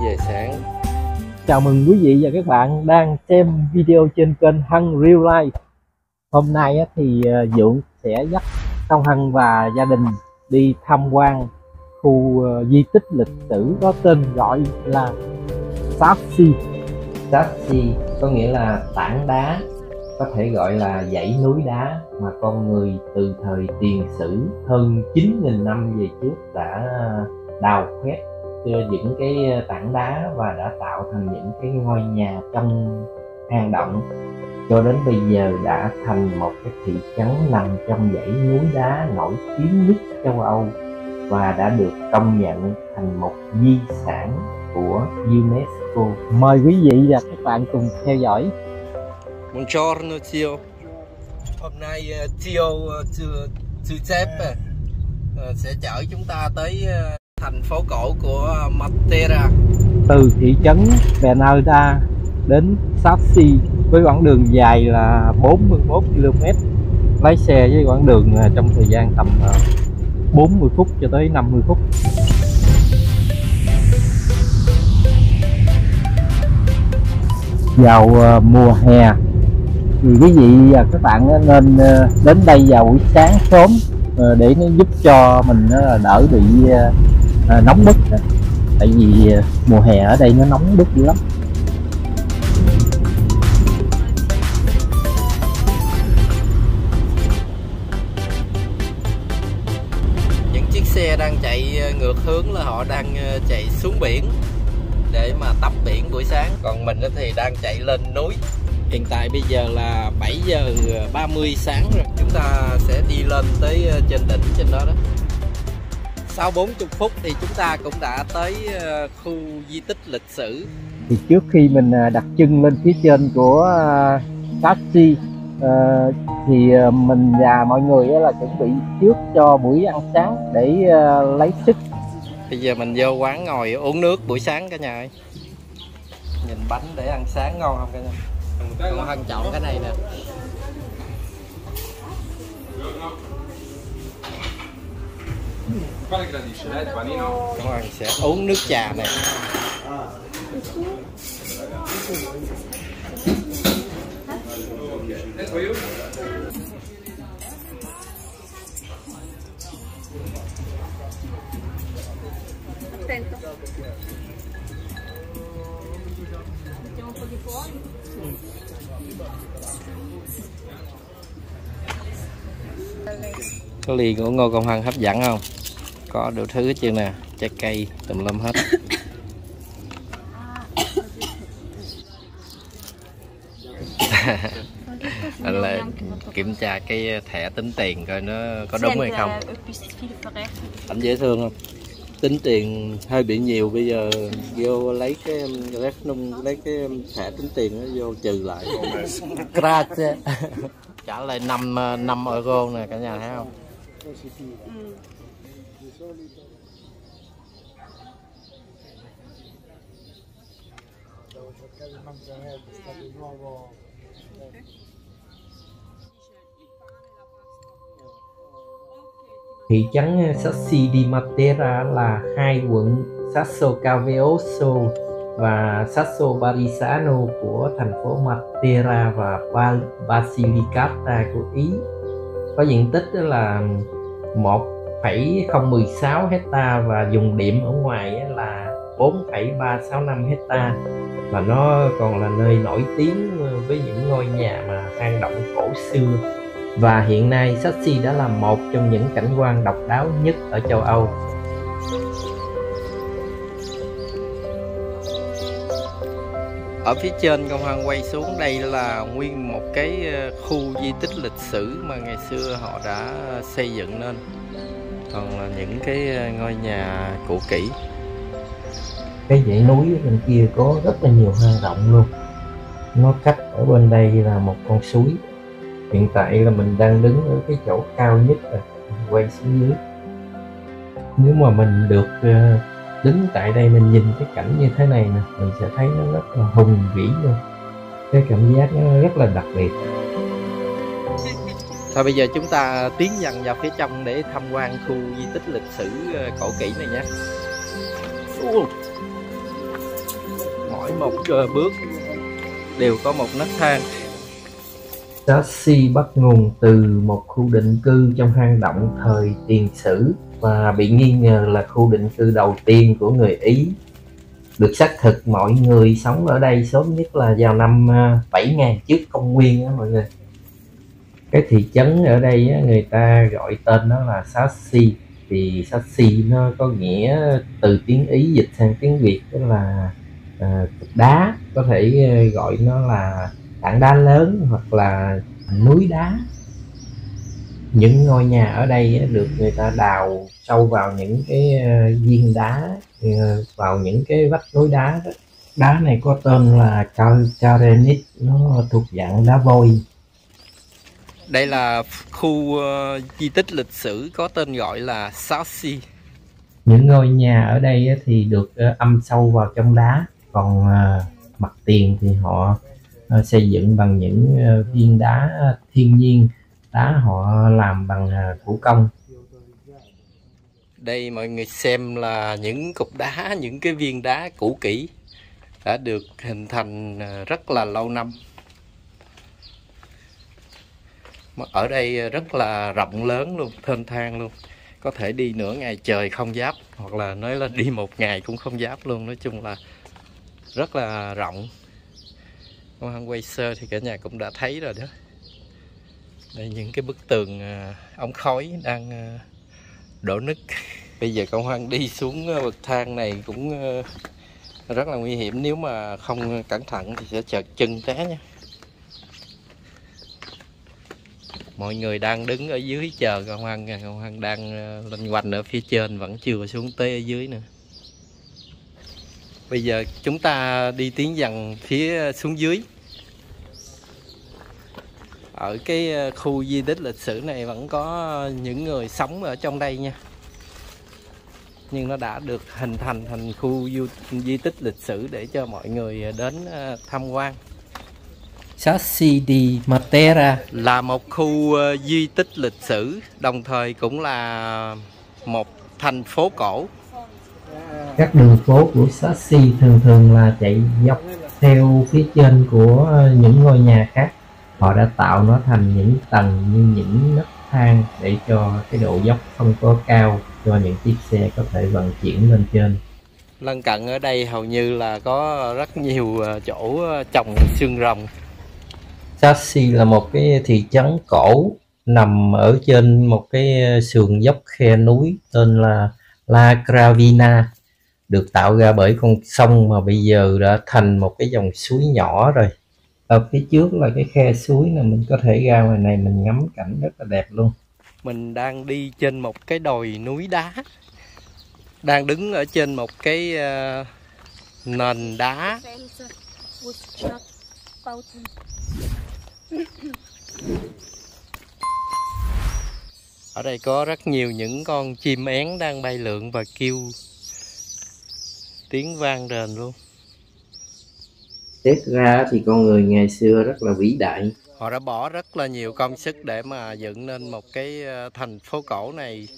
giờ sáng. Chào mừng quý vị và các bạn đang xem video trên kênh Hân Real Life. Hôm nay thì Dượng sẽ dắt Công Hân và gia đình đi tham quan khu di tích lịch sử có tên gọi là Saxi. Saxi có nghĩa là tảng đá, có thể gọi là dãy núi đá mà con người từ thời tiền sử hơn 9.000 năm về trước đã đào khoét những cái tảng đá và đã tạo thành những cái ngôi nhà trong hang động, cho đến bây giờ đã thành một cái thị trấn nằm trong dãy núi đá nổi tiếng nhất châu Âu và đã được công nhận thành một di sản của UNESCO. Mời quý vị và các bạn cùng theo dõi. Buongiorno Tio. Hôm nay Tio Giuseppe sẽ chở chúng ta tới thành phố cổ của Matera. Từ thị trấn Benalda đến Saxi với quãng đường dài là 41 km, lái xe với quãng đường trong thời gian tầm 40 phút cho tới 50 phút. Vào mùa hè thì quý vị và các bạn nên đến đây vào buổi sáng sớm để nó giúp cho mình đỡ bị nóng bức, tại vì mùa hè ở đây nó nóng bức dữ lắm. Những chiếc xe đang chạy ngược hướng là họ đang chạy xuống biển để mà tắm biển buổi sáng, còn mình thì đang chạy lên núi. Hiện tại bây giờ là 7 giờ 30 sáng rồi, chúng ta sẽ đi lên tới trên đỉnh trên đó đó. Sau 40 phút thì chúng ta cũng đã tới khu di tích lịch sử. Thì trước khi mình đặt chân lên phía trên của Saxi thì mình và mọi người là chuẩn bị trước cho buổi ăn sáng để lấy sức. Bây giờ mình vô quán ngồi uống nước buổi sáng cả nhà ơi. Nhìn bánh để ăn sáng ngon không cả nhà? Con Hân chọn cái này nè. Con Hân sẽ uống nước trà này. Cái ly của Ngô Công Hân hấp dẫn không? Có đủ thứ hết trơn nè, trái cây tùm lum hết. Anh là kiểm tra cái thẻ tính tiền coi nó có đúng hay không. Anh dễ thương không? Tính tiền hơi bị nhiều, bây giờ vô lấy cái lấy cái thẻ tính tiền nó vô trừ lại. Grazie. Trả lại 5 euro nè cả nhà thấy không? Thị trấn Saxi di Matera là hai quận Sasso Caveoso và Sasso Barisano của thành phố Matera và Basilicata của Ý. Có diện tích là 1,016 hecta và dùng điểm ở ngoài là 4,365 hecta, và nó còn là nơi nổi tiếng với những ngôi nhà mà hang động cổ xưa. Và hiện nay Saxi đã là một trong những cảnh quan độc đáo nhất ở châu Âu. Ở phía trên Công Hân quay xuống đây là nguyên một cái khu di tích lịch sử mà ngày xưa họ đã xây dựng nên. Còn là những cái ngôi nhà cũ kỹ. Cái dãy núi bên kia có rất là nhiều hang động luôn. Nó cách ở bên đây là một con suối. Hiện tại là mình đang đứng ở cái chỗ cao nhất rồi, quay xuống dưới. Nếu mà mình được đứng tại đây mình nhìn cái cảnh như thế này nè, mình sẽ thấy nó rất là hùng vĩ luôn. Cái cảm giác nó rất là đặc biệt. Thôi bây giờ chúng ta tiến dần vào phía trong để tham quan khu di tích lịch sử cổ kỹ này nhé. mỗi một bước đều có một nấc thang. Xá Si bắt nguồn từ một khu định cư trong hang động thời Tiền Sử và bị nghi ngờ là khu định cư đầu tiên của người Ý. Được xác thực mọi người sống ở đây sớm nhất là vào năm 7000 trước công nguyên đó mọi người. Cái thị trấn ở đây á, người ta gọi tên nó là Xá Si, thì Xá Si nó có nghĩa từ tiếng Ý dịch sang tiếng Việt tức là cục đá, có thể gọi nó là tảng đá lớn hoặc là núi đá. Những ngôi nhà ở đây được người ta đào sâu vào những cái viên đá, vào những cái vách núi đá đó. Đá này có tên là Karenit, nó thuộc dạng đá vôi. Đây là khu di tích lịch sử có tên gọi là Xá Si. Những ngôi nhà ở đây thì được âm sâu vào trong đá, còn mặt tiền thì họ xây dựng bằng những viên đá thiên nhiên, đá họ làm bằng thủ công. Đây mọi người xem là những cục đá, những cái viên đá cũ kỹ đã được hình thành rất là lâu năm. Ở đây rất là rộng lớn luôn, thênh thang luôn. Có thể đi nửa ngày trời không giáp, hoặc là nói là đi một ngày cũng không giáp luôn. Nói chung là rất là rộng. Công an quay sơ thì cả nhà cũng đã thấy rồi đó. Đây những cái bức tường ống khói đang đổ nứt. Bây giờ công an đi xuống bậc thang này cũng rất là nguy hiểm, nếu mà không cẩn thận thì sẽ trật chân té nha. Mọi người đang đứng ở dưới chờ công an nha. Công an đang loanh quanh ở phía trên, vẫn chưa xuống tới ở dưới nữa. Bây giờ chúng ta đi tiến dần phía xuống dưới. Ở cái khu di tích lịch sử này vẫn có những người sống ở trong đây nha. Nhưng nó đã được hình thành khu di tích lịch sử để cho mọi người đến tham quan. Xá Si di Matera là một khu di tích lịch sử, đồng thời cũng là một thành phố cổ. Các đường phố của Xá Si thường là chạy dọc theo phía trên của những ngôi nhà khác. Họ đã tạo nó thành những tầng như những nấc thang để cho cái độ dốc không có cao, cho những chiếc xe có thể vận chuyển lên trên. Lân cận ở đây hầu như là có rất nhiều chỗ trồng xương rồng. Xá Si là một cái thị trấn cổ nằm ở trên một cái sườn dốc khe núi tên là La Gravina, được tạo ra bởi con sông mà bây giờ đã thành một cái dòng suối nhỏ rồi. Ở phía trước là cái khe suối này, mình có thể ra ngoài này mình ngắm cảnh rất là đẹp luôn. Mình đang đi trên một cái đồi núi đá, đang đứng ở trên một cái nền đá. Ở đây có rất nhiều những con chim én đang bay lượn và kêu tiếng vang rền luôn. Xét ra thì con người ngày xưa rất là vĩ đại. Họ đã bỏ rất là nhiều công sức để mà dựng nên một cái thành phố cổ này.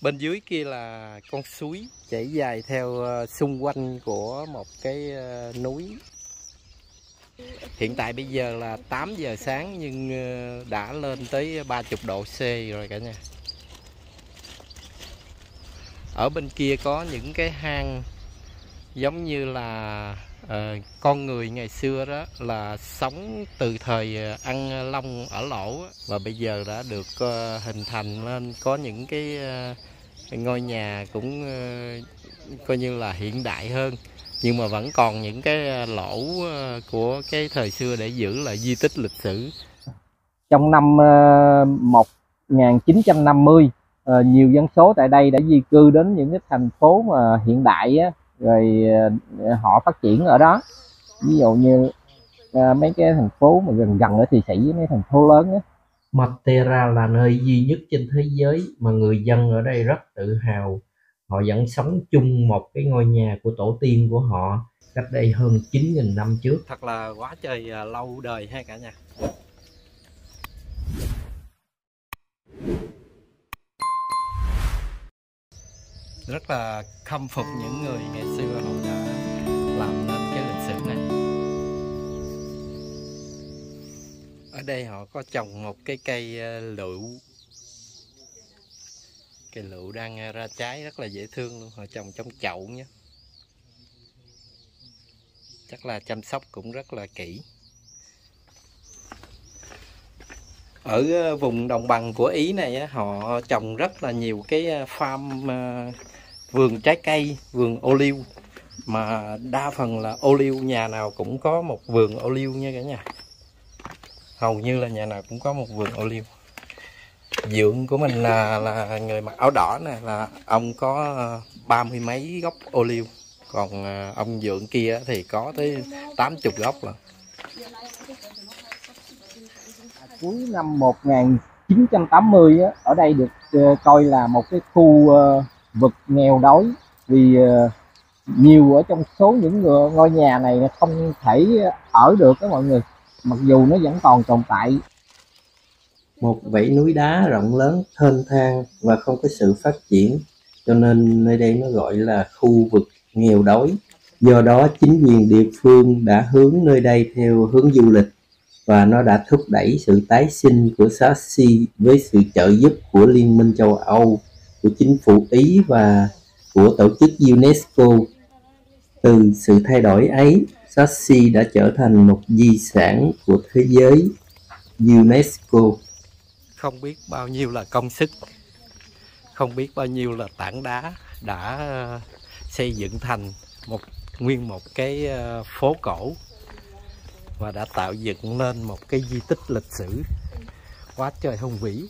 Bên dưới kia là con suối chảy dài theo xung quanh của một cái núi. Hiện tại bây giờ là 8 giờ sáng nhưng đã lên tới 30 độ C rồi cả nhà. Ở bên kia có những cái hang giống như là con người ngày xưa đó là sống từ thời ăn long ở lỗ, và bây giờ đã được hình thành lên, có những cái ngôi nhà cũng coi như là hiện đại hơn, nhưng mà vẫn còn những cái lỗ của cái thời xưa để giữ lại di tích lịch sử. Trong năm 1950, nhiều dân số tại đây đã di cư đến những cái thành phố mà hiện đại á, rồi họ phát triển ở đó. Ví dụ như mấy cái thành phố mà gần ở Thụy Sĩ với mấy thành phố lớn á. Matera là nơi duy nhất trên thế giới mà người dân ở đây rất tự hào. Họ vẫn sống chung một cái ngôi nhà của tổ tiên của họ cách đây hơn 9.000 năm trước. Thật là quá trời lâu đời ha cả nhà. Rất là khâm phục những người ngày xưa họ đã làm nên cái lịch sử này. Ở đây họ có trồng một cái cây lựu. Cây lựu đang ra trái rất là dễ thương luôn. Họ trồng trong chậu nhé. Chắc là chăm sóc cũng rất là kỹ. Ở vùng đồng bằng của Ý này họ trồng rất là nhiều cái farm vườn trái cây, vườn ô liu. Mà đa phần là ô liu, nhà nào cũng có một vườn ô liu nha cả nhà. Hầu như là nhà nào cũng có một vườn ô liu. Dượng của mình là người mặc áo đỏ này, là ông có 30 mấy gốc ô liu. Còn ông Dượng kia thì có tới 80 gốc rồi. Cuối năm 1980 ở đây được coi là một cái khu vực nghèo đói, vì nhiều ở trong số những ngôi nhà này không thể ở được đó mọi người, mặc dù nó vẫn còn tồn tại. Một vảy núi đá rộng lớn, thênh thang và không có sự phát triển, cho nên nơi đây nó gọi là khu vực nghèo đói. Do đó chính quyền địa phương đã hướng nơi đây theo hướng du lịch, và nó đã thúc đẩy sự tái sinh của xá xi với sự trợ giúp của Liên minh châu Âu, của chính phủ Ý và của tổ chức UNESCO. Từ sự thay đổi ấy, xá xi đã trở thành một di sản của thế giới UNESCO. Không biết bao nhiêu là công sức, không biết bao nhiêu là tảng đá đã xây dựng thành nguyên một cái phố cổ, và đã tạo dựng lên một cái di tích lịch sử quá trời hùng vĩ.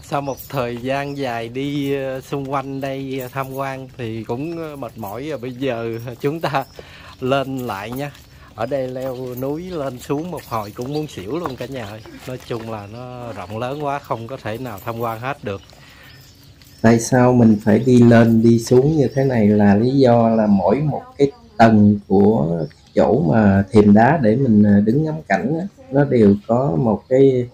Sau một thời gian dài đi xung quanh đây tham quan thì cũng mệt mỏi rồi. Bây giờ chúng ta lên lại nhé. Ở đây leo núi lên xuống một hồi cũng muốn xỉu luôn cả nhà ơi. Nói chung là nó rộng lớn quá, không có thể nào tham quan hết được. Tại sao mình phải đi lên đi xuống như thế này là lý do là mỗi một cái tầng của chỗ mà thềm đá để mình đứng ngắm cảnh nó đều có một cái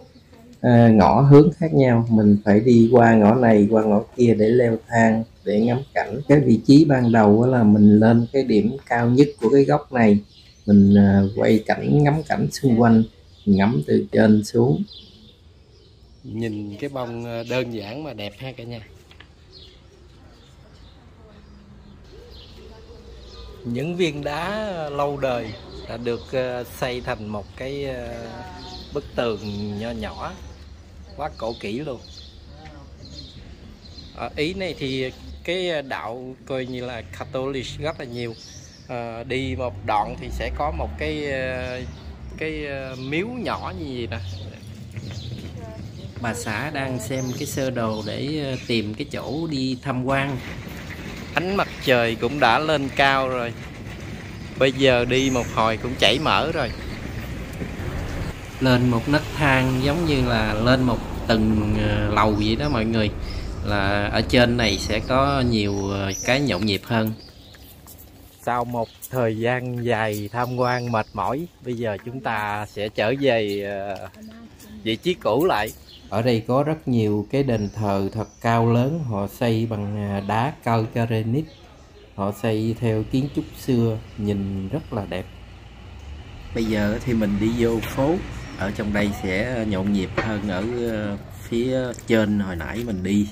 ngõ hướng khác nhau. Mình phải đi qua ngõ này qua ngõ kia để leo thang để ngắm cảnh. Cái vị trí ban đầu là mình lên cái điểm cao nhất của cái góc này, mình quay cảnh ngắm cảnh xung quanh, ngắm từ trên xuống. Nhìn cái bông đơn giản mà đẹp ha cả nhà. Những viên đá lâu đời đã được xây thành một cái bức tường nho nhỏ, quá cổ kỹ luôn. Ở Ý này thì cái đạo coi như là Catholic rất là nhiều. Đi một đoạn thì sẽ có một cái miếu nhỏ như gì nè. Bà xã đang xem cái sơ đồ để tìm cái chỗ đi tham quan. Ánh mặt trời cũng đã lên cao rồi. Bây giờ đi một hồi cũng chảy mỡ rồi. Lên một nấc thang giống như là lên một tầng lầu vậy đó mọi người. Là ở trên này sẽ có nhiều cái nhộn nhịp hơn. Sau một thời gian dài tham quan mệt mỏi, bây giờ chúng ta sẽ trở về vị trí cũ lại. Ở đây có rất nhiều cái đền thờ thật cao lớn, họ xây bằng đá calcarenite. Họ xây theo kiến trúc xưa, nhìn rất là đẹp. Bây giờ thì mình đi vô phố, ở trong đây sẽ nhộn nhịp hơn ở phía trên hồi nãy mình đi.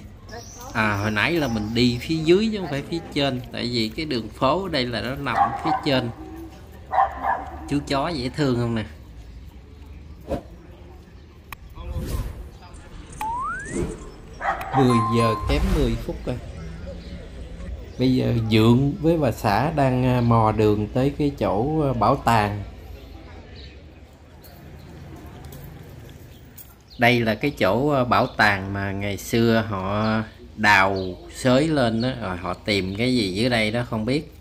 Hồi nãy là mình đi phía dưới chứ không phải phía trên, tại vì cái đường phố ở đây là nó nằm phía trên. Chú chó dễ thương không nè. Giờ kém 10 phút rồi. Bây giờ Dượng với bà xã đang mò đường tới cái chỗ bảo tàng. Đây là cái chỗ bảo tàng mà ngày xưa họ đào xới lên đó, rồi họ tìm cái gì dưới đây đó không biết.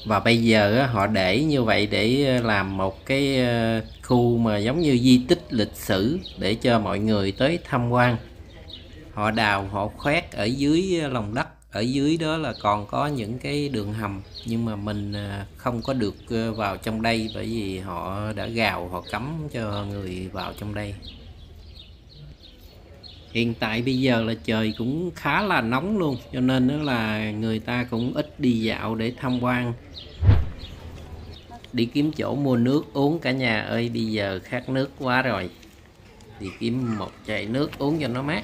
Và bây giờ họ để như vậy để làm một cái khu mà giống như di tích lịch sử để cho mọi người tới tham quan. Họ đào, họ khoét ở dưới lòng đất, ở dưới đó là còn có những cái đường hầm, nhưng mà mình không có được vào trong đây bởi vì họ đã gào, họ cấm cho người vào trong đây. Hiện tại bây giờ là trời cũng khá là nóng luôn, cho nên đó là người ta cũng ít đi dạo để tham quan, đi kiếm chỗ mua nước uống cả nhà ơi. Bây giờ khát nước quá rồi, đi kiếm một chai nước uống cho nó mát.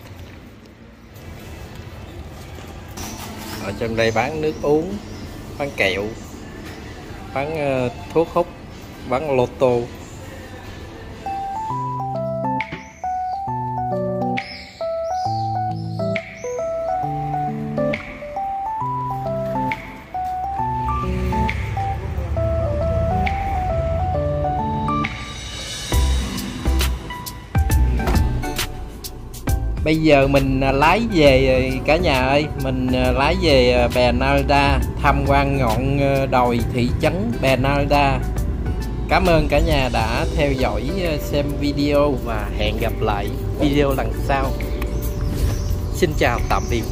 Ở trong đây bán nước uống, bán kẹo, bán thuốc hút, bán lô tô. Bây giờ mình lái về cả nhà ơi, mình lái về Bernalda, tham quan ngọn đồi thị trấn Bernalda. Cảm ơn cả nhà đã theo dõi xem video và hẹn gặp lại video lần sau. Xin chào tạm biệt.